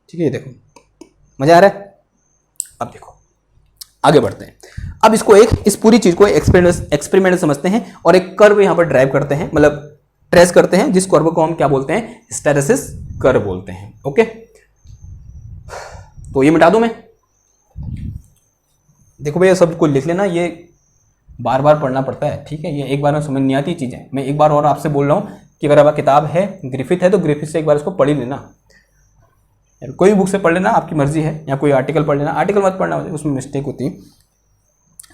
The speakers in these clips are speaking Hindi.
ठीक है, ये देखो मजा आ रहा है। अब देखो आगे बढ़ते हैं। अब इसको इस पूरी चीज को एक्सपेरिमेंट समझते हैं और एक कर्व यहां पर ड्राइव करते हैं, मतलब ट्रेस करते हैं, जिस कर्व को हम क्या बोलते हैं, हिस्टैरिसीस कर्व बोलते हैं। ओके, तो ये मिटा दूं मैं। देखो भैया सब कुछ लिख लेना, ये बार बार पढ़ना पड़ता है, ठीक है, ये एक बार में समझ नहीं आती चीजें। मैं एक बार और आपसे बोल रहा हूं कि अगर आपका किताब है ग्रिफिथ है तो ग्रिफिथ से एक बार इसको पढ़ ही लेना, कोई बुक से पढ़ लेना, आपकी मर्जी है, या कोई आर्टिकल पढ़ लेना। आर्टिकल मत पढ़ना, उसमें मिस्टेक होती है,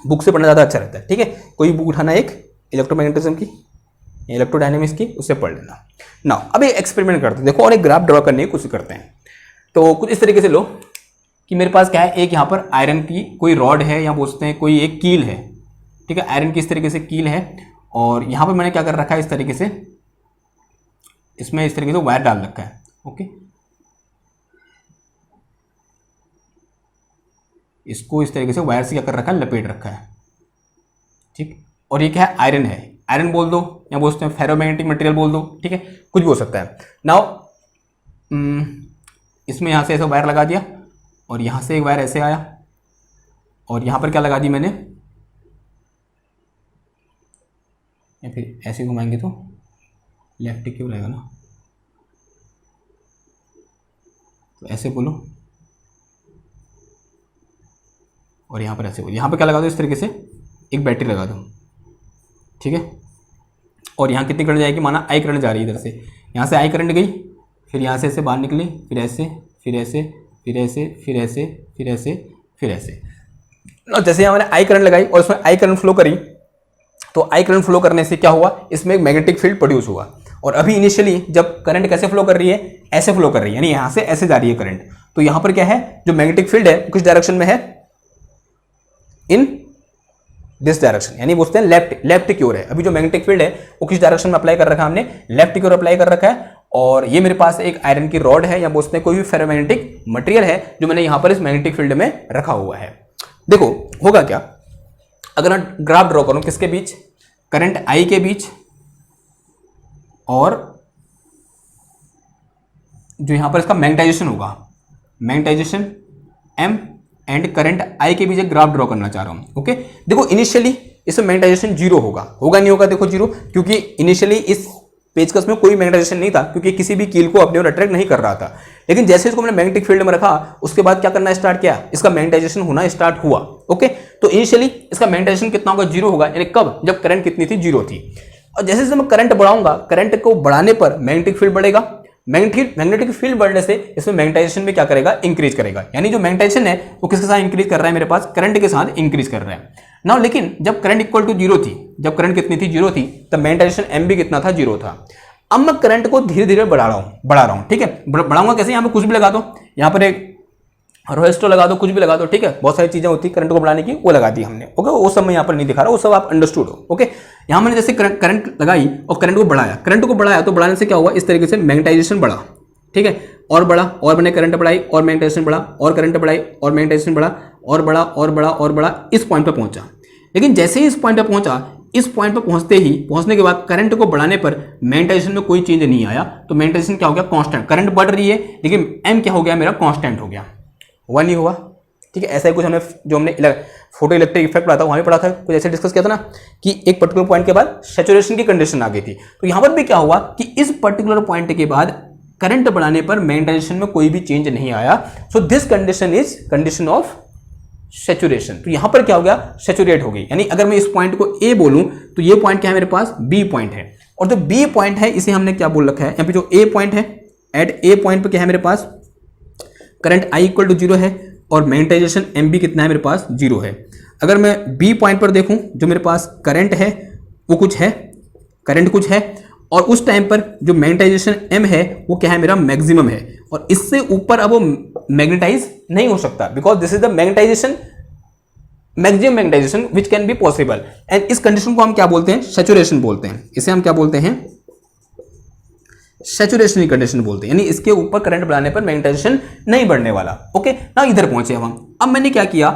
बुक से पढ़ना ज़्यादा अच्छा रहता है। ठीक है, कोई बुक उठाना एक इलेक्ट्रोमैग्नेटिज्म की, इलेक्ट्रोडायनेमिक्स की, उससे पढ़ लेना। ना अब एक एक्सपेरिमेंट करते हैं, देखो, और एक ग्राफ ड्रॉ करने की कोशिश करते हैं। तो कुछ इस तरीके से लो कि मेरे पास क्या है, एक यहाँ पर आयरन की कोई रॉड है, या बोलते हैं कोई एक कील है, ठीक है, आयरन की इस तरीके से कील है, और यहाँ पर मैंने क्या कर रखा है, इस तरीके से इसमें इस तरीके से वायर डाल रखा है। ओके, इसको इस तरीके से वायर से क्या कर रखा है, लपेट रखा है, ठीक। और ये क्या है, आयरन है, आयरन बोल दो, या बोलते हैं फेरोमैग्नेटिक मटेरियल बोल दो, ठीक है, कुछ भी हो सकता है। नाउ इसमें यहाँ से ऐसा वायर लगा दिया, और यहाँ से एक वायर ऐसे आया, और यहाँ पर क्या लगा दी मैंने, या फिर ऐसे घुमाएंगे तो लेफ्ट क्यों रहेगा ना, तो ऐसे बोलो, और यहाँ पर ऐसे बोलो, यहाँ पर क्या लगा दो, इस तरीके से एक बैटरी लगा दो, ठीक है। और यहाँ कितनी करंट जाएगी, माना आई करंट जा रही है इधर से, यहाँ से आई करंट गई, फिर यहाँ से ऐसे बाहर निकली, फिर ऐसे, फिर ऐसे, फिर ऐसे, फिर ऐसे, फिर ऐसे, फिर ऐसे। और जैसे यहाँ मैंने आई करंट लगाई और इसमें आई करंट फ्लो करी, तो आई करंट फ्लो करने से क्या हुआ, इसमें एक मैग्नेटिक फील्ड प्रोड्यूस हुआ। और अभी इनिशियली जब करंट कैसे फ्लो कर रही है, ऐसे फ्लो कर रही है, यानी यहाँ से ऐसे जा रही है करंट, तो यहाँ पर क्या है, जो मैग्नेटिक फील्ड है किस डायरेक्शन में है, इन दिस डायरेक्शन, यानी बोलते हैं लेफ्ट की ओर है। अभी जो मैग्नेटिक फील्ड है वो किस डायरेक्शन में अप्लाई कर रखा है, हमने लेफ्ट की ओर अप्लाई कर रखा है। और ये मेरे पास एक आयरन की रॉड है, या बोलते हैं कोई भी फेरोमैग्नेटिक मटेरियल है, जो मैंने यहां पर इस मैग्नेटिक फील्ड में रखा हुआ है। देखो होगा क्या, अगर मैं ग्राफ ड्रॉ करूं किसके बीच, करंट आई के बीच, और जो यहां पर इसका मैग्नेटाइजेशन होगा, magnetisation M and current I के बीच एक ग्राफ ड्रॉ करना चाह रहा हूं। ओके, देखो इनिशियली इसमें मैग्नेटाइजेशन जीरो होगा नहीं होगा, देखो जीरो, क्योंकि इनिशियली इस पेचकस में कोई मैग्नेटाइजेशन नहीं था, क्योंकि किसी भी कील को अपने ओर अट्रैक्ट नहीं कर रहा था। लेकिन जैसे इसको मैंने मैग्नेटिक फील्ड में रखा, उसके बाद क्या करना स्टार्ट किया, इसका मैग्नेटाइजेशन होना स्टार्ट हुआ। ओके, तो इनिशियली इसका मैग्नेटाइजेशन कितना होगा, जीरो होगा, यानी कब, जब करंट कितनी थी, जीरो थी। और जैसे जैसे मैं करंट बढ़ाऊंगा, करंट को बढ़ाने पर मैग्नेटिक फील्ड बढ़ेगा, मैग्नेटिक फील्ड बढ़ने से इसमें मैग्नेटाइजेशन में क्या करेगा, इंक्रीज करेगा, यानी जो मैग्नेटाइजेशन है वो किसके साथ इंक्रीज कर रहा है, मेरे पास करंट के साथ इंक्रीज कर रहा है ना। लेकिन जब करंट इक्वल टू जीरो थी, जब करंट कितनी थी, जीरो थी, तब मैग्नेटाइजेशन एम भी कितना था, जीरो था। अब मैं करंट को धीरे धीरे बढ़ा रहा हूं, ठीक है, बढ़ाऊंगा कैसे, यहाँ पे कुछ भी लगा दो, यहाँ पर एक रोहेस्टो लगा दो, कुछ भी लगा दो, ठीक है, बहुत सारी चीजें होती है करंट को बढ़ाने की, वो लगा दी हमने। ओके, वो सब मैं यहाँ पर नहीं दिखा रहा, वो सब आप अंडरस्टूड हो। ओके, यहाँ मैंने जैसे करंट लगाई और करंट को बढ़ाया, तो बढ़ाने से क्या हुआ, इस तरीके से मैग्नेटाइजेशन बढ़ा, ठीक है, और बढ़ा, और मैंने करंट बढ़ाई और मैग्नेटाइजेशन बढ़ा, और करंट बढ़ाई और मैग्नेटाइजेशन बढ़ा, और बढ़ा और बढ़ा और बढ़ा, इस पॉइंट पर पहुंचा। लेकिन जैसे ही इस पॉइंट पर पहुंचा, इस पॉइंट पर पहुंचने के बाद करंट को बढ़ाने पर मैग्नेटाइजेशन में कोई चेंज नहीं आया, तो मैग्नेटाइजेशन क्या हो गया, कांस्टेंट। करंट बढ़ रही है लेकिन एम क्या हो गया, मेरा कांस्टेंट हो गया, हुआ नहीं हुआ, ठीक है। ऐसा ही कुछ हमने फोटो इलेक्ट्रिक इफेक्ट पढ़ा था, वहां भी पढ़ा था, कुछ ऐसे डिस्कस किया था ना, कि एक पर्टिकुलर पॉइंट के बाद सैचुरेशन की कंडीशन आ गई थी। तो यहां पर भी क्या हुआ कि इस पर्टिकुलर पॉइंट के बाद करंट बढ़ाने पर मैग्नेटाइजेशन में कोई भी चेंज नहीं आया। So this condition is condition of saturation. तो यहां पर क्या हो गया, सैचुरेट हो गई। यानी अगर मैं इस पॉइंट को ए बोलूं तो ये पॉइंट क्या है, मेरे पास बी पॉइंट है, और जो बी पॉइंट है इसे हमने क्या बोल रखा है, यहाँ पे जो ए पॉइंट है, एट ए पॉइंट पे क्या है, मेरे पास current I equal to zero है, और मैग्नेटाइजेशन एम बी कितना है, मेरे पास जीरो है। अगर मैं बी पॉइंट पर देखूं, जो मेरे पास करंट है वो कुछ है, करंट कुछ है, और उस टाइम पर जो मैग्नेटाइजेशन एम है वो क्या है, मेरा मैक्सिमम है, और इससे ऊपर अब वो मैग्नेटाइज नहीं हो सकता, because this is the magnetisation, maximum magnetisation which can be possible. And इस कंडीशन को हम क्या बोलते हैं, सैचुरेशन बोलते हैं। इसे हम क्या बोलते हैं, सैचुरेशन की कंडीशन बोलते हैं, यानी इसके ऊपर करंट बढ़ाने पर मैग्नेटाइजेशन नहीं बढ़ने वाला। ओके, ना इधर पहुंचे हम। अब मैंने क्या किया,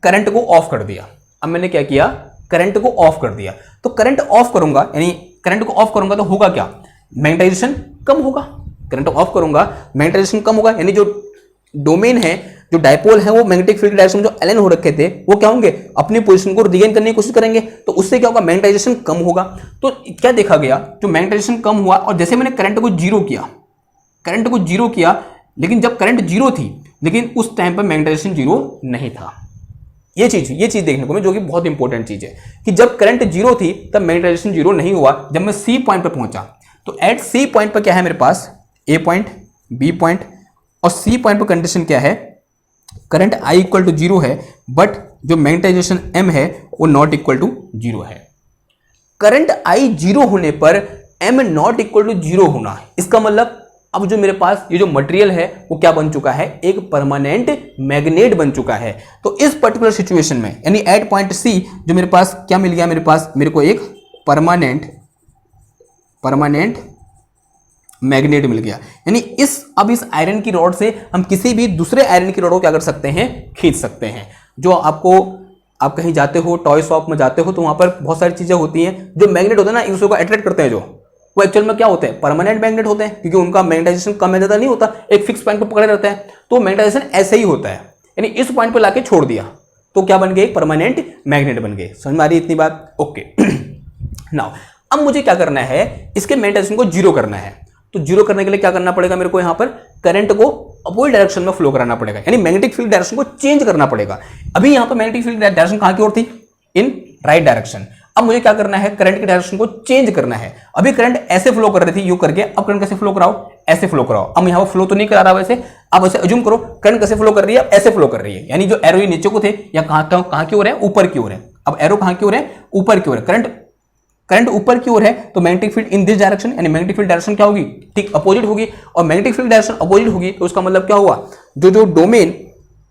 करंट को ऑफ कर दिया। अब मैंने क्या किया, करंट को ऑफ कर दिया। तो करंट ऑफ करूंगा, यानी करंट को ऑफ करूंगा तो होगा क्या, मैग्नेटाइजेशन कम होगा। करंट ऑफ करूंगा, मैग्नेटाइजेशन कम होगा, यानी जो डोमेन है, जो डायपोल है, वो मैग्नेटिक फील्ड डायरेक्शन जो एलन हो रखे थे वो क्या होंगे, अपनी पोजीशन को रिगेन करने की कोशिश करेंगे। तो उससे क्या होगा, मैग्नेटाइजेशन कम होगा। तो क्या देखा गया, जो मैग्नेटाइजेशन कम हुआ और जैसे मैंने करंट को जीरो किया, लेकिन जब करंट जीरो थी, लेकिन उस टाइम पर मैग्नेटाइजेशन जीरो नहीं था। ये चीज देखने को मिली, जो कि बहुत इंपॉर्टेंट चीज है कि जब करंट जीरो थी तब मैग्नेटाइजेशन जीरो नहीं हुआ। जब मैं सी पॉइंट पर पहुंचा तो एट सी पॉइंट पर क्या है मेरे पास, ए पॉइंट, बी पॉइंट, और सी पॉइंट पर कंडीशन क्या है, current I equal to zero है, बट जो मैग्नेटाइजेशन एम है वो नॉट इक्वल टू जीरो है। करंट आई जीरो होने पर M not equal to zero होना है, इसका मतलब अब जो मेरे पास ये जो मटेरियल है वो क्या बन चुका है, एक परमानेंट मैग्नेट बन चुका है। तो इस पर्टिकुलर सिचुएशन में यानी एट पॉइंट सी जो मेरे पास क्या मिल गया, मेरे को एक परमानेंट मैग्नेट मिल गया। यानी अब इस आयरन की रॉड से हम किसी भी दूसरे आयरन की रॉड को क्या कर सकते हैं, खींच सकते हैं। जो आप कहीं जाते हो, टॉय शॉप में जाते हो, तो वहां पर बहुत सारी चीजें होती हैं जो मैग्नेट होते हैं ना, एक दूसरे को अट्रैक्ट करते हैं, जो वो एक्चुअल में क्या होते हैं, परमानेंट मैग्नेट होते हैं, क्योंकि उनका मैग्नेटाइजेशन कम या ज्यादा नहीं होता, एक फिक्स पॉइंट पर पकड़े रहते हैं। तो मैग्नेटाइजेशन ऐसे ही होता है, यानी इस पॉइंट पर लाके छोड़ दिया तो क्या बन गए, एक परमानेंट मैग्नेट बन गए। समझ में आ रही है इतनी बात? ओके। नाउ अब मुझे क्या करना है, इसके मैग्नेटाइजेशन को जीरो करना है। तो जीरो करने के लिए क्या करना पड़ेगा, मेरे को यहां पर करंट को अपोजिट डायरेक्शन में फ्लो कराना पड़ेगा, यानी मैग्नेटिक फील्ड डायरेक्शन को चेंज करना पड़ेगा। अभी यहां पर मैग्नेटिक फील्ड डायरेक्शन कहां की ओर थी, इन राइट डायरेक्शन। अब मुझे क्या करना है, करंट की डायरेक्शन को चेंज करना है। अभी करंट ऐसे फ्लो कर रही थी यू करके, अब करंट कैसे फ्लो कराओ, ऐसे फ्लो कराओ। अब यहां पर फ्लो तो नहीं करा रहा वैसे, अब ऐसे अज्यूम करो करंट कैसे फ्लो कर रही है, अब ऐसे फ्लो कर रही है। यानी जो एरो ये नीचे को थे या कहां की ओर है, ऊपर की ओर है। अब एरो कहां की ओर है, ऊपर की ओर है। करंट ऊपर की ओर है तो magnetic field in this direction, यानी मैग्नेटिक फील्ड डायरेक्शन क्या होगी, ठीक अपोजिट होगी। और मैग्नेटिक फील्ड डायरेक्शन अपोजिट होगी तो उसका मतलब क्या हुआ, जो डोमेन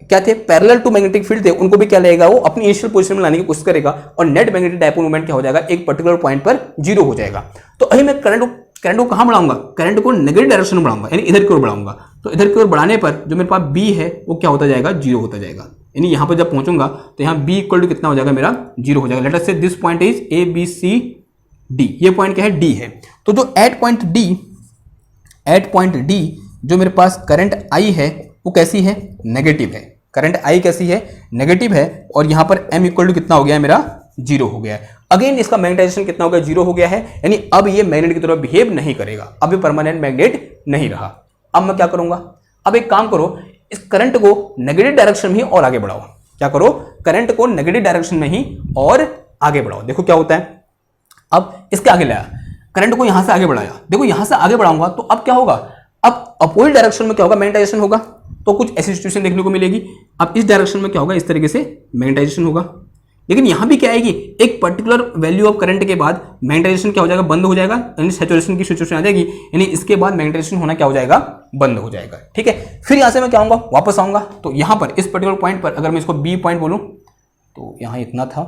क्या थे, पैरेलल टू मैग्नेटिक फील्ड थे, उनको भी क्या लगेगा, वो अपनी इनिशियल पोजीशन में लाने की कोशिश करेगा और नेट मैग्नेटिक डायपोल मोमेंट क्या हो जाएगा, एक पर्टिकुलर पॉइंट पर जीरो हो जाएगा। तो अभी मैं करंट को कहां बढ़ाऊंगा, करंट को नेगेटिव डायरेक्शन में बढ़ाऊंगा, यानी इधर की ओर बढ़ाऊंगा। तो इधर की ओर बढ़ाने पर जो मेरे पास बी है वो क्या होता जाएगा, जीरो होता जाएगा। यानी यहां पर जब पहुंचूंगा तो यहां बी इक्वल टू कितना हो जाएगा, मेरा जीरो हो जाएगा। Let us say this point is A B C D, ये पॉइंट क्या है, डी है। तो जो एट पॉइंट डी जो मेरे पास करंट आई है वो कैसी है, नेगेटिव है। करंट आई कैसी है, नेगेटिव है। और यहां पर m इक्वल टू कितना हो गया है, मेरा जीरो हो गया है। अगेन इसका मैग्नेटाइजेशन कितना हो गया, जीरो हो गया है। यानी अब ये मैग्नेट की तरह बिहेव नहीं करेगा, अब ये परमानेंट मैग्नेट नहीं रहा। अब मैं क्या करूंगा, अब एक काम करो, इस करंट को नेगेटिव डायरेक्शन में ही और आगे बढ़ाओ। क्या करो, करंट को नेगेटिव डायरेक्शन में ही और आगे बढ़ाओ। देखो क्या होता है, अब इसके आगे लाया, करंट को यहां से आगे बढ़ाया। देखो यहां से आगे बढ़ाऊंगा तो अब क्या होगा, अब अपोजिट डायरेक्शन में क्या होगा, मैग्नेटाइजेशन होगा। तो कुछ ऐसी सिचुएशन देखने को मिलेगी। अब इस डायरेक्शन में क्या होगा, इस तरीके से मैग्नेटाइजेशन होगा। लेकिन यहां भी क्या आएगी, एक पर्टिकुलर वैल्यू ऑफ करंट के बाद मैग्नेटाइजेशन क्या हो जाएगा, बंद हो जाएगा, यानी सैचुरेशन की सिचुएशन आ जाएगी। यानी इसके बाद मैग्नेटाइजेशन होना क्या हो जाएगा, बंद हो जाएगा। ठीक है, फिर यहां से मैं क्या आऊंगा, वापस आऊंगा। तो यहां पर इस पर्टिकुलर पॉइंट पर अगर मैं इसको बी पॉइंट बोलूं तो यहां इतना था,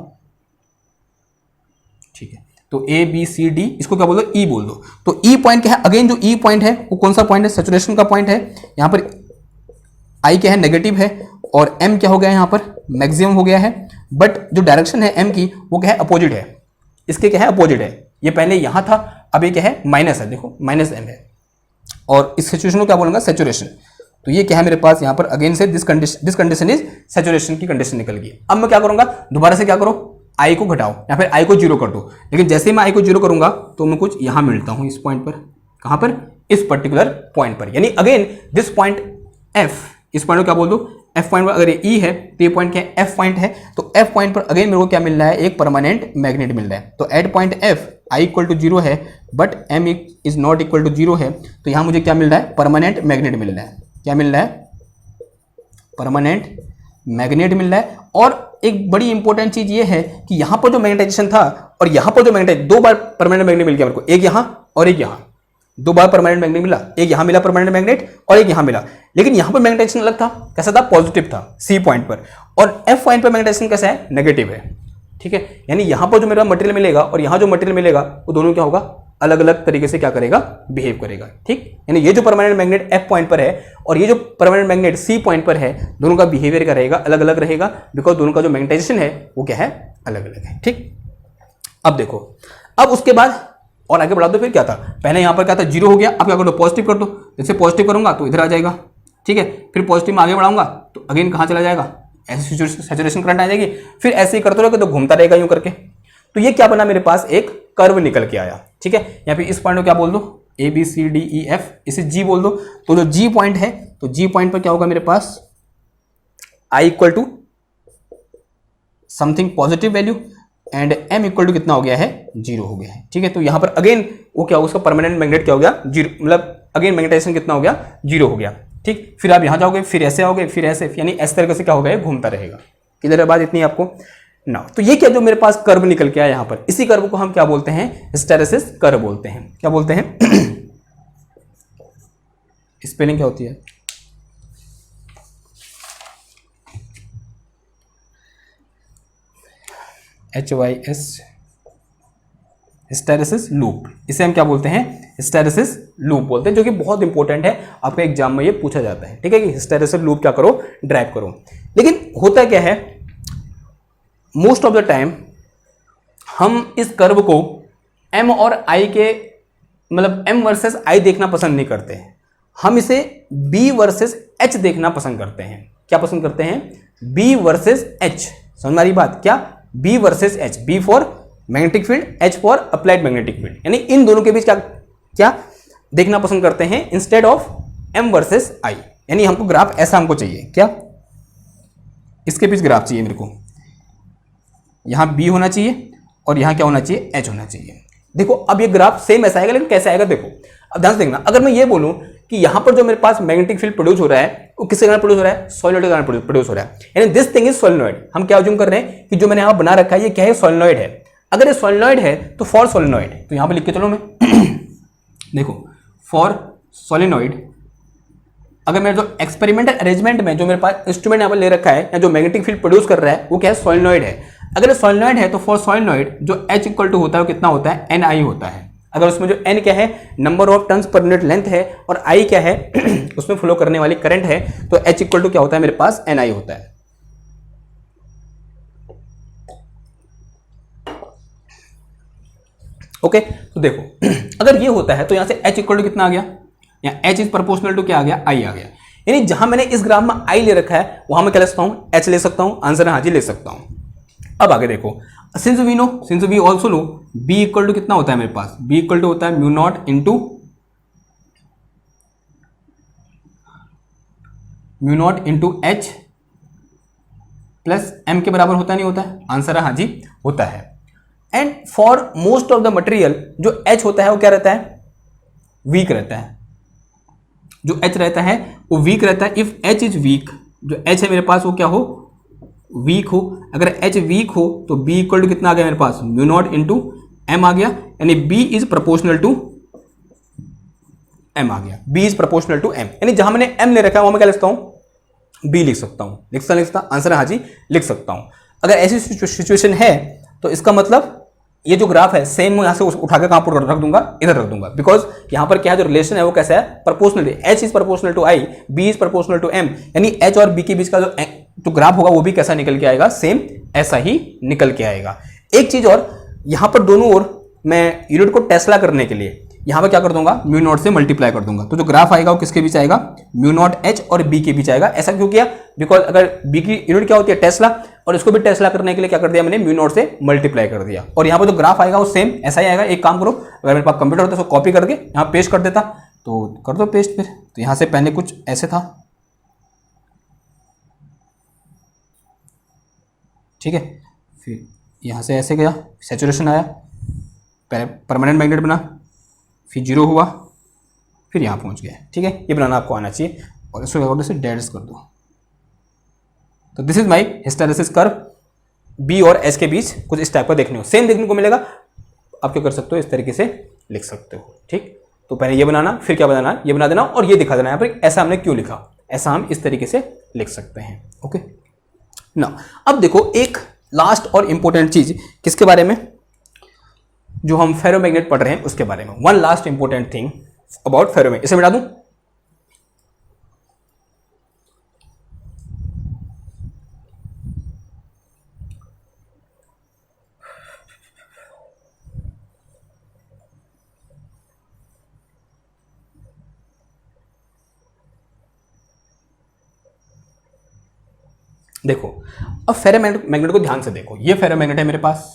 ठीक है। तो ए बी सी डी, इसको क्या बोल दो, ई बोल दो। तो ई पॉइंट क्या है, अगेन जो ई पॉइंट है वो कौन सा पॉइंट है, सैचुरेशन का पॉइंट है। यहां पर आई क्या है, नेगेटिव है, और एम क्या हो गया है, यहां पर मैक्सिमम हो गया है। बट जो डायरेक्शन है एम की वो क्या है, अपोजिट है। इसके क्या है, अपोजिट है। ये पहले यहां था, अब ये क्या है, माइनस है। देखो माइनस एम है। और इस सिचुएशन को क्या बोलूंगा, सैचुरेशन। तो ये क्या है मेरे पास, यहां पर अगेन से दिस कंडीशन इज सैचुरेशन की कंडीशन निकल गई। अब मैं क्या करूंगा, दोबारा से क्या करो, आई को घटाओ या फिर आई को जीरो कर दो। लेकिन जैसे ही मैं आई को जीरो करूंगा तो मैं कुछ यहां मिलता हूं, इस पॉइंट पर। कहां पर, इस पर्टिकुलर पॉइंट पर। यानी अगेन दिस पॉइंट एफ, इस पॉइंट को क्या बोल दो, एफ पॉइंट पर। अगर ये ई है तो ये पॉइंट क्या है, एफ पॉइंट है। तो एफ पॉइंट पर अगेन मेरे को क्या मिल रहा है, एक परमानेंट मैग्नेट मिल रहा है। तो at point F I equal to zero है, but M is not equal to zero है। तो यहां मुझे क्या मिल रहा है, परमानेंट मैग्नेट मिल रहा है। क्या मिल रहा है, परमानेंट मैग्नेट मिल रहा है। और एक बड़ी इंपॉर्टेंट चीज ये है कि यहां पर जो मैग्नेटाइजेशन था और यहां पर जो मैग्नेटाइजेशन, दो बार परमानेंट मैग्नेट मिल गया मेरे को, एक यहां और एक यहां। दो बार परमानेंट मैग्नेट मिला, एक यहां मिला परमानेंट मैग्नेट और एक यहां मिला। लेकिन यहां पर मैग्नेटाइजेशन अलग था, कैसा था, पॉजिटिव था सी पॉइंट पर। और एफ पॉइंट पर मैग्नेटाइजेशन कैसा है, नेगेटिव है। ठीक है, यानी यहां पर जो मेरा मटेरियल मिलेगा और यहां जो मटेरियल मिलेगा वो दोनों क्या होगा, अलग अलग तरीके से क्या करेगा, बिहेव करेगा। ठीक, यानी ये जो परमानेंट मैग्नेट एफ पॉइंट पर है और ये जो परमानेंट मैग्नेट सी पॉइंट पर है, दोनों का बिहेवियर क्या रहेगा, अलग अलग रहेगा। बिकॉज दोनों का जो मैग्नेटाइजेशन है वो क्या है, अलग अलग है। ठीक, अब देखो, अब उसके बाद और आगे बढ़ा दो। फिर क्या था, पहले यहां पर क्या था, जीरो हो गया। अब क्या कर दो, पॉजिटिव कर दो। जैसे पॉजिटिव करूंगा तो इधर आ जाएगा। ठीक है, फिर पॉजिटिव में आगे बढ़ाऊंगा तो अगेन कहाँ चला जाएगा, ऐसे सैचुरेशन करंट आ जाएगी, फिर ऐसे ही करते रहोगे तो घूमता रहेगा यूं करके। तो ये क्या बना, मेरे पास एक कर्व निकल के आया। ठीक है, यहाँ पे इस पॉइंट को क्या बोल दो, A B C D E F, इसे जी बोल दो। तो जो जी पॉइंट है, तो जी पॉइंट पर क्या होगा मेरे पास, I equal to something positive value and M equal to कितना हो गया है, 0 हो गया है। ठीक है, तो यहां पर अगेन वो क्या होगा, उसका परमानेंट मैग्नेट क्या हो गया, 0, मतलब अगेन मैग्नेटाइजेशन कितना हो गया, 0 हो गया। ठीक, फिर आप यहां जाओगे, फिर ऐसे आओगे, फिर ऐसे, यानी इस तरीके से क्या होगा, ये घूमता रहेगा। क्लियर है बात इतनी आपको ना। तो ये क्या जो मेरे पास कर्व निकल के आया यहां पर, इसी कर्व को हम क्या बोलते हैं, हिस्टैरिसीस कर्व बोलते हैं। क्या बोलते हैं स्पेलिंग क्या होती है, HYS, हिस्टैरिसीस लूप, इसे हम क्या बोलते हैं, हिस्टैरिसीस लूप बोलते हैं, जो कि बहुत इंपॉर्टेंट है, आपके एग्जाम में ये पूछा जाता है। ठीक है, कि हिस्टैरिसीस लूप क्या करो, ड्राइव करो। लेकिन होता क्या है, मोस्ट ऑफ द टाइम हम इस कर्व को M और I के, मतलब M वर्सेस I देखना पसंद नहीं करते हैं, हम इसे B वर्सेस H देखना पसंद करते हैं। क्या पसंद करते हैं, B वर्सेस H। समझ में आ रही बात, क्या, B versus H, B for magnetic field, H for applied magnetic field, यानी इन दोनों के बीच क्या क्या देखना पसंद करते हैं, instead of M versus I। यानी हमको ग्राफ ऐसा हमको चाहिए, क्या, इसके बीच ग्राफ चाहिए मेरे को, यहां B होना चाहिए और यहां क्या होना चाहिए, H होना चाहिए। देखो अब ये ग्राफ सेम ऐसा आएगा, लेकिन कैसे आएगा देखो, अब ध्यान से देखना। अगर मैं ये बोलूं कि यहां पर जो मेरे पास मैग्नेटिक फील्ड प्रोड्यूस हो रहा है वो किसके कारण प्रोड्यूस हो रहा है, सोलेनॉइड के कारण प्रोड्यूस हो रहा है, यानी दिस थिंग इज सोलेनॉइड। हम क्या अज्यूम कर रहे हैं कि जो मैंने यहां बना रखा है ये क्या है, सोलेनॉइड है। अगर ये सोलेनॉइड है तो फॉर सोलेनॉइड, तो यहां पर लिख के चलो मैं देखो, फॉर सोलेनॉइड, अगर मेरे जो एक्सपेरिमेंटल अरेंजमेंट में जो मेरे पास इंस्ट्रूमेंट यहाँ पर ले रखा है, या जो मैग्नेटिक फील्ड प्रोड्यूस कर रहा है वो क्या है, सोलेनॉइड है। अगर सोलेनॉइड है तो फॉर सोलेनॉइड जो H इक्वल टू होता है वो कितना होता है, NI होता है। अगर उसमें जो N क्या है, number of turns per unit length है, और I क्या है उसमें फ्लो करने वाली करंट है, तो H इक्वल टू क्या होता है मेरे पास, NI होता है। ओके, तो देखो अगर ये होता है तो यहां से H इक्वल टू कितना आ गया, यहाँ H इज प्रोपोर्शनल टू क्या आ गया, I आ गया। यानी जहां मैंने इस ग्राफ में I ले रखा है वहां मैं क्या ले सकता हूं, H ले सकता हूं। आंसर है हाँ जी, ले सकता हूं। अब आगे देखो, since we also know B equal to कितना होता है मेरे पास, B इक्वल टू होता है mu not into H plus M के बराबर होता नहीं होता है, आंसर है हाँ जी, होता है। And for most of the material जो H होता है वो क्या रहता है, वीक रहता है। जो H रहता है वो वीक रहता है। इफ H इज वीक, जो H है मेरे पास वो क्या हो, वीक हो। अगर H वीक हो तो B इक्वल टू कितना आ गया मेरे पास, म्यू नॉट इंटू M आ गया, यानी B is proportional to M आ गया, B is proportional to M। यानी जहां मैंने M ले रखा है वहां मैं क्या लिखता हूं, B लिख सकता हूं। लिखता आंसर है हाँ जी, लिख सकता हूं। अगर ऐसी सिचुएशन है तो इसका मतलब ये जो ग्राफ है सेम यहां से उठाकर कहां पर रख दूंगा, इधर रख दूंगा, बिकॉज यहां पर क्या है, जो रिलेशन है वो कैसा है, proportional. H is proportional to I, B is proportional to M, यानी H और B के बीच का जो ग्राफ होगा वो भी कैसा निकल के आएगा, सेम ऐसा ही निकल के आएगा। एक चीज और, यहां पर दोनों ओर मैं यूनिट को टेस्ला करने के लिए यहां पर क्या कर दूंगा, म्यू नॉट से मल्टीप्लाई कर दूंगा, तो जो ग्राफ आएगा वो किसके बीच आएगा, म्यू नॉट H और B के बीच आएगा। ऐसा क्यों किया, बिकॉज अगर B की यूनिट क्या होती है, टेस्ला, और इसको भी टेस्ला करने के लिए क्या कर दिया मैंने, म्यू नॉट से मल्टीप्लाई कर दिया। और यहाँ पर जो ग्राफ आएगा वो सेम ऐसा ही आएगा। एक काम करो, अगर मेरे पास कंप्यूटर होता तो कॉपी करके यहाँ पेस्ट कर देता, तो कर दो पेस्ट। फिर तो यहाँ से पहले कुछ ऐसे था, ठीक है, फिर यहाँ से ऐसे गया, सैचुरेशन आया, परमानेंट मैग्नेट बना, फिर 0 हुआ, फिर यहाँ पहुँच गया। ठीक है, ये बनाना आपको आना चाहिए, और इसको क्या कर दो, इसे डेड्स कर दो। तो this is my hysteresis curve, B और S के बीच कुछ इस टाइप का देखने को, सेम देखने को मिलेगा। आप क्या कर सकते हो, इस तरीके से लिख सकते हो। ठीक, तो पहले ये बनाना, फिर क्या बनाना, ये बना देना और ये दिखा देना यहाँ पर ऐसा हमने क्यों लिखा, ऐसा हम इस तरीके से लिख सकते हैं। ओके ना, अब देखो एक लास्ट और इंपॉर्टेंट चीज किसके बारे में, जो हम फेरोमैग्नेट पढ़ रहे हैं उसके बारे में। One last important thing about ferromagnet, इसे मिटा दूं, देखो अब फेरोमैग्नेट को ध्यान से देखो, ये फेरोमैग्नेट है मेरे पास,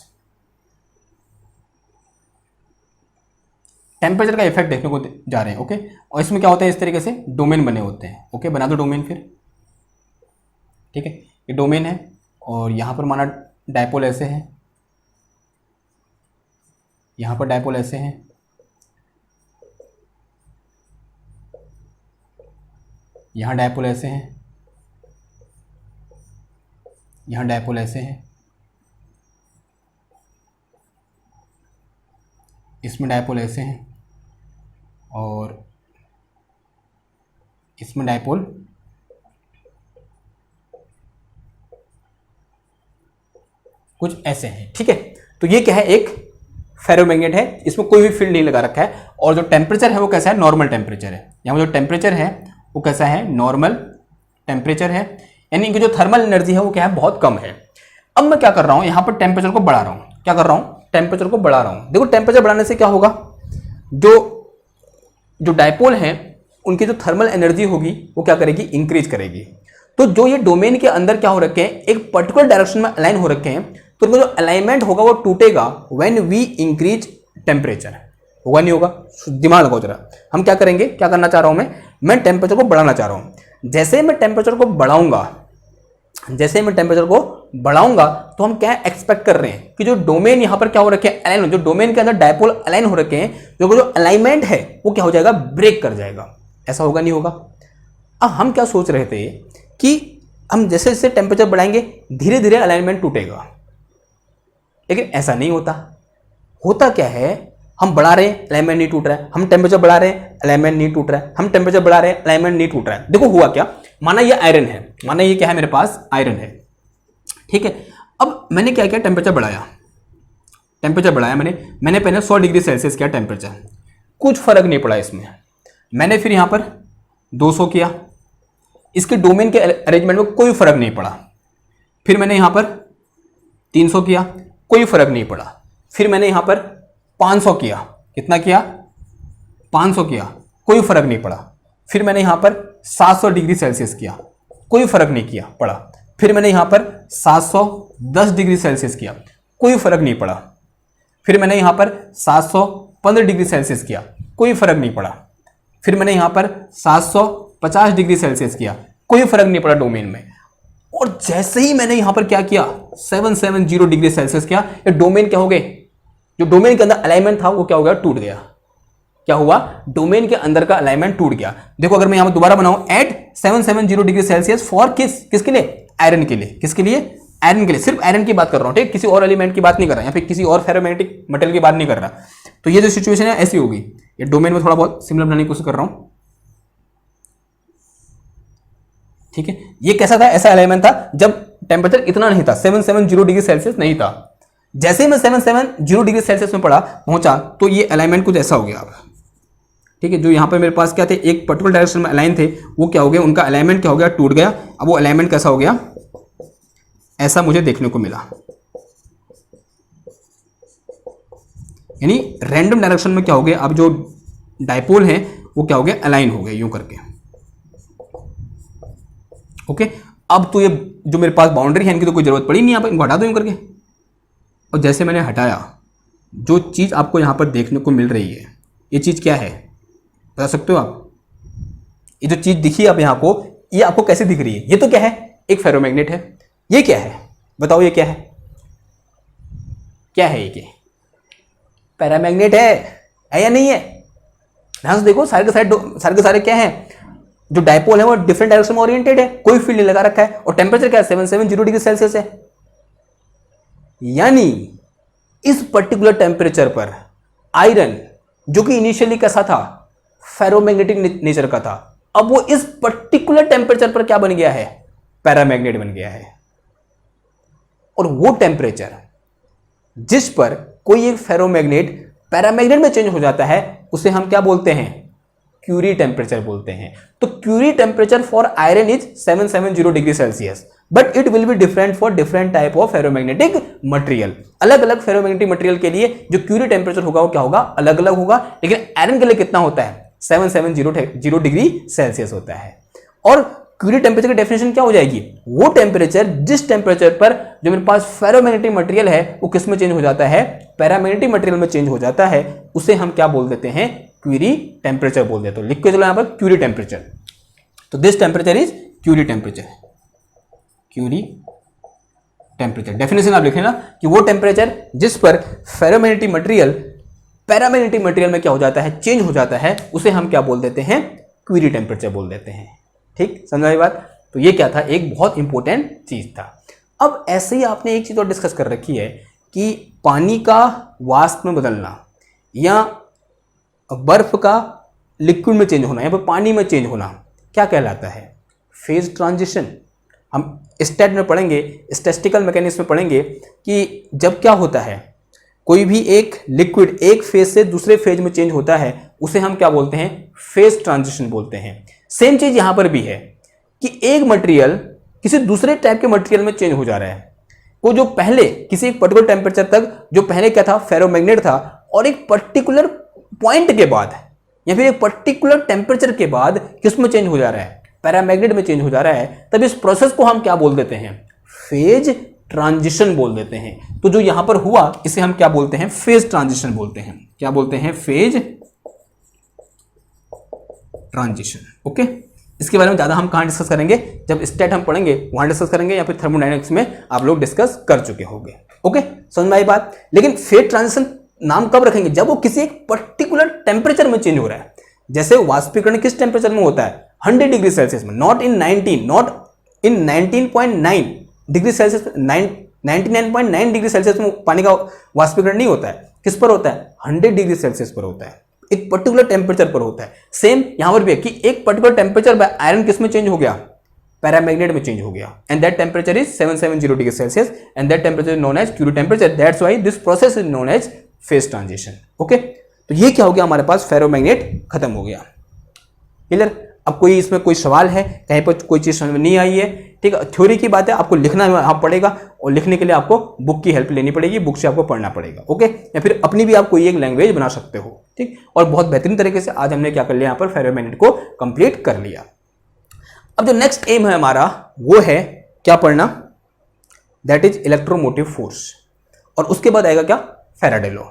टेम्परेचर का इफेक्ट देखने को जा रहे हैं। ओके, और इसमें क्या होता है, इस तरीके से डोमेन बने होते हैं। ओके, बना दो डोमेन फिर, ठीक है, ये डोमेन है और यहां पर माना डायपोल ऐसे है, यहां पर डायपोल ऐसे है, यहां डायपोल ऐसे हैं, यहां डायपोल ऐसे हैं, इसमें डायपोल ऐसे हैं और इसमें डायपोल कुछ ऐसे हैं। ठीक है, तो ये क्या है, एक फेरोमैग्नेट है, इसमें कोई भी फील्ड नहीं लगा रखा है और जो टेम्परेचर है वो कैसा है, नॉर्मल टेम्परेचर है। यहाँ जो टेम्परेचर है वो कैसा है, नॉर्मल टेम्परेचर है, यानी कि जो थर्मल एनर्जी है वो क्या है, बहुत कम है। अब मैं क्या कर रहा हूँ, यहाँ पर टेम्परेचर को बढ़ा रहा हूँ, क्या कर रहा हूँ, टेम्परेचर को बढ़ा रहा हूँ। देखो टेम्परेचर बढ़ाने से क्या होगा, जो डायपोल हैं उनकी जो थर्मल एनर्जी होगी वो क्या करेगी, इंक्रीज करेगी। तो जो ये डोमेन के अंदर क्या हो रखे हैं, एक पर्टिकुलर डायरेक्शन में अलाइन हो रखे हैं, तो इनका जो अलाइनमेंट होगा वो टूटेगा व्हेन वी इंक्रीज टेम्परेचर। होगा नहीं होगा, दिमाग लगाओ जरा। हम क्या करेंगे, क्या करना चाह रहा हूं मैं टेम्परेचर को बढ़ाना चाह रहा हूं। जैसे मैं टेम्परेचर को बढ़ाऊंगा, जैसे मैं टेम्परेचर को बढ़ाऊंगा तो हम क्या एक्सपेक्ट कर रहे हैं कि जो डोमेन यहां पर क्या हो रखे हैं, अलाइन, जो डोमेन के अंदर डायपोल अलाइन हो रखे हैं, जो अलाइनमेंट है वो क्या हो जाएगा, ब्रेक कर जाएगा। ऐसा होगा नहीं होगा। अब हम क्या सोच रहे थे कि हम जैसे जैसे टेम्परेचर बढ़ाएंगे धीरे धीरे अलाइनमेंट टूटेगा, लेकिन ऐसा नहीं होता। होता क्या है, हम बढ़ा रहे हैं अलाइनमेंट नहीं टूट रहा है, हम टेम्परेचर बढ़ा रहे हैं अलाइनमेंट नहीं टूट रहा है, हम टेम्परेचर बढ़ा रहे हैं अलाइनमेंट नहीं टूट रहा है। देखो हुआ क्या, माना ये आयरन है, माना ये क्या है मेरे पास, आयरन है। ठीक है, अब मैंने क्या किया, टेम्परेचर बढ़ाया, टेम्परेचर बढ़ाया मैंने पहले 100 डिग्री सेल्सियस किया टेम्परेचर, कुछ फर्क नहीं पड़ा इसमें। मैंने फिर यहां पर 200 किया, इसके डोमेन के अरेंजमेंट में कोई फर्क नहीं पड़ा। फिर मैंने यहां पर 300 किया, कोई फर्क नहीं पड़ा। फिर मैंने यहां पर 500 किया, कितना किया, 500 किया, कोई फर्क नहीं पड़ा। फिर मैंने यहां पर 700 डिग्री सेल्सियस किया, कोई फर्क नहीं किया पड़ा। फिर मैंने यहां पर 710 डिग्री सेल्सियस किया, कोई फर्क नहीं पड़ा। फिर मैंने यहां पर 715 डिग्री सेल्सियस किया, कोई फर्क नहीं पड़ा। फिर मैंने यहां पर 750 डिग्री सेल्सियस किया, कोई फर्क नहीं पड़ा डोमेन में। और जैसे ही मैंने यहां पर क्या किया, 770 डिग्री सेल्सियस किया, ये डोमेन क्या हो गए, जो डोमेन के अंदर अलाइनमेंट था वो क्या हो गया, टूट गया। क्या हुआ, डोमेन के अंदर का अलाइनमेंट टूट गया। देखो अगर मैं यहां पर दोबारा बनाऊं, एट 770 डिग्री सेल्सियस फॉर किसके लिए, आयरन के लिए। किसके लिए, आयरन के लिए, सिर्फ आयरन की बात कर रहा हूं, ठीक, किसी और एलिमेंट की बात नहीं कर रहा, या फिर किसी और फेरोमैग्नेटिक मटेरियल की बात नहीं कर रहा। तो ये जो सिचुएशन है ऐसी होगी। ये डोमेन में थोड़ा बहुत सिमिलर बनाने की कोशिश कर रहा हूं, ठीक है। ये कैसा था, ऐसा अलाइनमेंट था जब टेम्परेचर इतना नहीं था, 770 डिग्री सेल्सियस नहीं था। जैसे ही मैं 770 डिग्री सेल्सियस में पहुंचा तो ये अलाइनमेंट कुछ ऐसा हो गया अब, ठीक है। जो यहां पर मेरे पास क्या थे, एक पर्टिकुलर डायरेक्शन में अलाइन थे, वो क्या हो गया, उनका अलाइनमेंट क्या हो गया, टूट गया। अब वो अलाइनमेंट कैसा हो गया, ऐसा मुझे देखने को मिला, यानी रैंडम डायरेक्शन में क्या हो गया, अब जो डायपोल है वो क्या हो गया, अलाइन हो गए यूं करके। ओके, अब तो ये जो मेरे पास बाउंड्री है इनकी तो कोई जरूरत पड़ी नहीं, यहां पर इनको हटा दो यूं करके। और जैसे मैंने हटाया, जो चीज आपको यहां पर देखने को मिल रही है, ये चीज क्या है बता सकते हो आप? ये जो चीज दिखी आप यहां को, ये आपको कैसे दिख रही है? ये तो क्या है, एक फेरोमैग्नेट है। ये क्या है बताओ, ये क्या है, क्या है ये, पैरामैग्नेट है या नहीं है? ध्यान से देखो, सारे के सारे क्या है, जो डायपोल है वो डिफरेंट डायरेक्शन में ओरिएंटेड है, कोई फील्ड नहीं लगा रखा है, और टेम्परेचर क्या है, 770 डिग्री सेल्सियस है। यानी इस पर्टिकुलर टेम्परेचर पर आयरन, जो कि इनिशियली कैसा था, फेरोमैग्नेटिक नेचर का था, अब वो इस पर्टिकुलर टेम्परेचर पर क्या बन गया है, पैरामैग्नेट बन गया है। और वो टेम्परेचर जिस पर कोई एक फेरोमैग्नेट पैरामैग्नेट में चेंज हो जाता है, उसे हम क्या बोलते हैं, क्यूरी टेम्परेचर बोलते हैं। तो Curie temperature for iron is 770 degree Celsius, but it will be different for different type of ferromagnetic material. अलग अलग फेरोमैग्नेटिक मटेरियल के लिए जो क्यूरी टेम्परेचर होगा वो क्या होगा, अलग अलग होगा। लेकिन आयरन के लिए कितना होता है, 770 डिग्री सेल्सियस होता है। और क्यूरी टेम्परेचर की डेफिनेशन क्या हो जाएगी, वो टेम्परेचर जिस टेम्परेचर पर जो मेरे पास फेरोमैग्नेटिक मटेरियल है वो किस में चेंज हो जाता है, पैरामैग्नेटिक मटेरियल में चेंज हो जाता है, उसे हम क्या बोल देते हैं, क्यूरी टेम्परेचर बोल देते हैं। लिख के चलो यहां पर क्यूरी टेम्परेचर। तो this temperature is Curie temperature. Curie temperature definition आप लिखें ना कि वो टेम्परेचर जिस पर फेरोमैग्नेटिक मटेरियल पैरामैग्नेटिक मटेरियल में क्या हो जाता है, चेंज हो जाता है, उसे हम क्या बोल देते हैं, क्यूरी टेम्परेचर बोल देते हैं। ठीक, समझ बात। तो ये क्या था, एक बहुत इंपॉर्टेंट चीज था। अब ऐसे ही आपने एक चीज और डिस्कस कर रखी है कि पानी का वाष्प में बदलना या बर्फ का लिक्विड में चेंज होना या फिर पानी में चेंज होना क्या कहलाता है, फेज ट्रांजिशन। हम स्टैट में पढ़ेंगे, स्टैटिस्टिकल मैकेनिज्म में पढ़ेंगे कि जब क्या होता है, कोई भी एक लिक्विड एक फेज से दूसरे फेज में चेंज होता है, उसे हम क्या बोलते हैं, फेज ट्रांजिशन बोलते हैं। सेम चीज यहां पर भी है कि एक मटेरियल किसी दूसरे टाइप के मटेरियल में चेंज हो जा रहा है। वो जो पहले किसी एक पर्टिकुलर टेम्परेचर तक जो पहले क्या था, फेरोमैग्नेट था, और एक पर्टिकुलर पॉइंट के बाद या फिर एक पर्टिकुलर टेम्परेचर के बाद किस में चेंज हो जा रहा है, पैरामैग्नेट में चेंज हो जा रहा है। तब इस प्रोसेस को हम क्या बोल देते हैं, फेज ट्रांजिशन बोल देते हैं। तो जो यहां पर हुआ इसे हम क्या बोलते हैं, फेज ट्रांजिशन बोलते हैं। क्या बोलते हैं, फेज ट्रांजिशन। ओके, इसके बारे में ज्यादा हम कहां डिस्कस करेंगे, जब स्टैट हम पढ़ेंगे वहां डिस्कस करेंगे, या फिर थर्मोडायनेमिक्स में आप लोग डिस्कस कर चुके होंगे। ओके, समझ में आई बात। लेकिन फेज ट्रांजिशन नाम कब रखेंगे, जब वो किसी एक पर्टिकुलर टेम्परेचर में चेंज हो रहा है। जैसे वाष्पीकरण किस टेम्परेचर में होता है, 100 डिग्री सेल्सियस में, not in 19.9 degree Celsius, 99.9 degree Celsius में पानी का वाष्पीकरण नहीं होता है। किस पर होता है, 100 डिग्री सेल्सियस पर होता है, एक पर्टिकुलर टेम्परेचर पर होता है। सेम यहां पर भी है कि एक पर्टिकुलर टेम्परेचर पर आयरन किस में चेंज हो गया, पैरामैग्नेट में चेंज हो गया, and that temperature is 770 degree Celsius, and that temperature is known as Curie temperature. That's why this process is known as phase transition. Okay, तो ये क्या हो गया, हमारे पास फेरोमैग्नेट खत्म हो गया। क्लियर। अब कोई इसमें कोई सवाल है, कहीं पर कोई चीज समझ में नहीं आई है, ठीक है, थ्योरी की बात है, आपको लिखना आप पड़ेगा, और लिखने के लिए आपको बुक की हेल्प लेनी पड़ेगी, बुक से आपको पढ़ना पड़ेगा। ओके, या फिर अपनी भी आप कोई एक लैंग्वेज बना सकते हो। ठीक, और बहुत बेहतरीन तरीके से आज हमने क्या कर लिया, यहाँ पर फेरोमैग्नेट को कंप्लीट कर लिया। अब जो नेक्स्ट एम है हमारा वो है क्या पढ़ना, दैट इज इलेक्ट्रोमोटिव फोर्स, और उसके बाद आएगा क्या, फैराडे लॉ।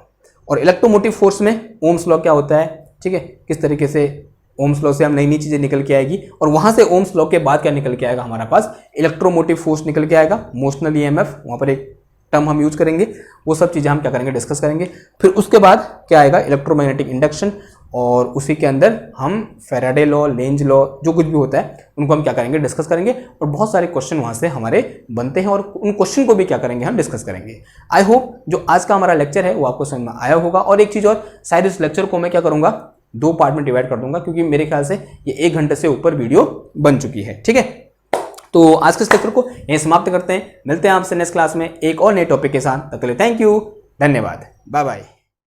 और इलेक्ट्रोमोटिव फोर्स में ओम्स लॉ क्या होता है, ठीक है, किस तरीके से ओम्स लॉ से हम नई नई चीजें निकल के आएगी, और वहां से ओम्स लॉ के बाद क्या निकल के आएगा, हमारे पास इलेक्ट्रोमोटिव फोर्स निकल के आएगा, मोशनल ईएमएफ, वहां पर एक टर्म हम यूज करेंगे, वो सब चीजें हम क्या करेंगे, डिस्कस करेंगे। फिर उसके बाद क्या आएगा, इलेक्ट्रोमैग्नेटिक इंडक्शन, और उसी के अंदर हम फैराडे लॉ, लेंज लॉ, जो कुछ भी होता है उनको हम क्या करेंगे, डिस्कस करेंगे, और बहुत सारे क्वेश्चन वहां से हमारे बनते हैं, और उन क्वेश्चन को भी क्या करेंगे, हम डिस्कस करेंगे। आई होप जो आज का हमारा लेक्चर है वो आपको समझ में आया होगा। और एक चीज और, शायद इस लेक्चर को मैं क्या करूंगा, 2 पार्ट में डिवाइड कर दूंगा, क्योंकि मेरे ख्याल से ये 1 घंटे से ऊपर वीडियो बन चुकी है। ठीक है, तो आज के इस लेक्चर को यहीं समाप्त करते हैं, मिलते हैं आपसे नेक्स्ट क्लास में एक और नए टॉपिक के साथ। तब तक के लिए थैंक यू, धन्यवाद, बाय बाय।